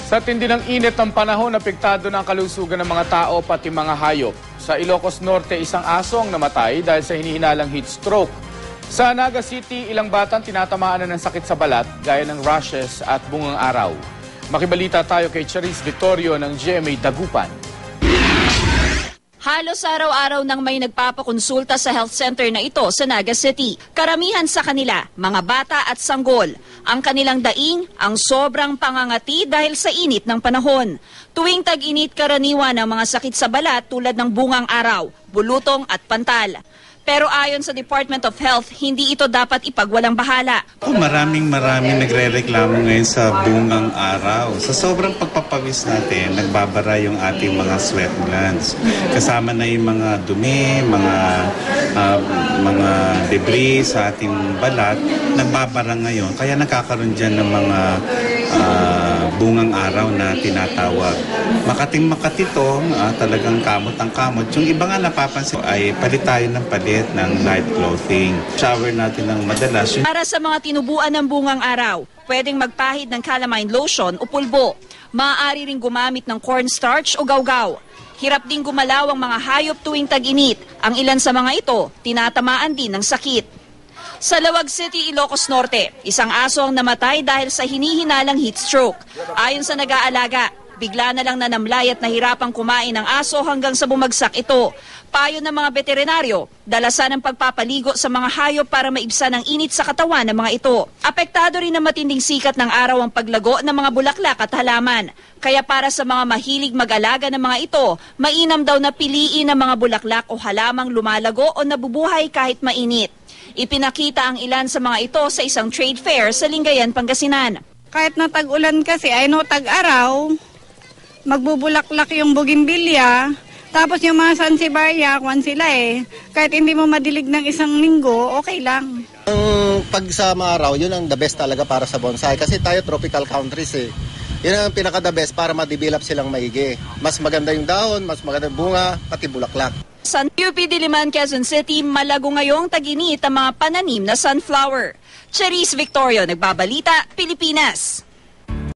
Sa tindi ng init ng panahon, apektado ng kalusugan ng mga tao pati mga hayop. Sa Ilocos Norte, isang aso ang namatay dahil sa hinihinalang heat stroke. Sa Naga City, ilang batang tinatamaan na ng sakit sa balat gaya ng rashes at bungang araw. Makibalita tayo kay Charis Victorio ng GMA Dagupan. Halos araw-araw nang may nagpapakonsulta sa health center na ito sa Naga City. Karamihan sa kanila, mga bata at sanggol. Ang kanilang daing, ang sobrang pangangati dahil sa init ng panahon. Tuwing tag-init, karaniwan ang mga sakit sa balat tulad ng bungang araw, bulutong at pantal. Pero ayon sa Department of Health, hindi ito dapat ipagwalang bahala. Maraming nagre-reklamo ngayon sa bungang araw. Sa sobrang pagpapawis natin, nagbabara yung ating mga sweat glands. Kasama na yung mga dumi, mga debris sa ating balat, nagbabara ngayon. Kaya nakakaroon dyan ng mga bungang araw na tinatawag. Makating-makati to, talagang kamot ang kamot. Yung iba nga napapansin ay palit tayo ng palit ng light clothing. Shower natin ng madalas. Para sa mga tinubuan ng bungang araw, pwedeng magpahid ng calamine lotion o pulbo. Maaari ring gumamit ng cornstarch o gawgaw. Hirap ding gumalaw ang mga hayop tuwing tag-init. Ang ilan sa mga ito, tinatamaan din ng sakit. Sa Lawag City, Ilocos Norte, isang aso ang namatay dahil sa hinihinalang heat stroke. Ayon sa nag-aalaga, bigla na lang nanamlay at nahirapang kumain ng aso hanggang sa bumagsak ito. Payo ng mga veterinaryo, dalasan ang pagpapaligo sa mga hayop para maibsan ang init sa katawan ng mga ito. Apektado rin ng matinding sikat ng araw ang paglago ng mga bulaklak at halaman. Kaya para sa mga mahilig mag-alaga ng mga ito, mainam daw na piliin ang mga bulaklak o halamang lumalago o nabubuhay kahit mainit. Ipinakita ang ilan sa mga ito sa isang trade fair sa Lingayen, Pangasinan. Kahit na tag-ulan kasi, tag-araw, magbubulaklak yung bugimbilya, tapos yung mga sansevieria, kwan sila Kahit hindi mo madilig ng isang linggo, okay lang. Pag sa araw, yun ang the best talaga para sa bonsai. Kasi tayo tropical countries Yun ang pinaka-the best para ma-develop silang maigi. Mas maganda yung dahon, mas maganda yung bunga, pati bulaklak. Sa UP Diliman, Quezon City, malago ngayong tag-init ang mga pananim na sunflower. Charis Victorio, Nagbabalita, Pilipinas.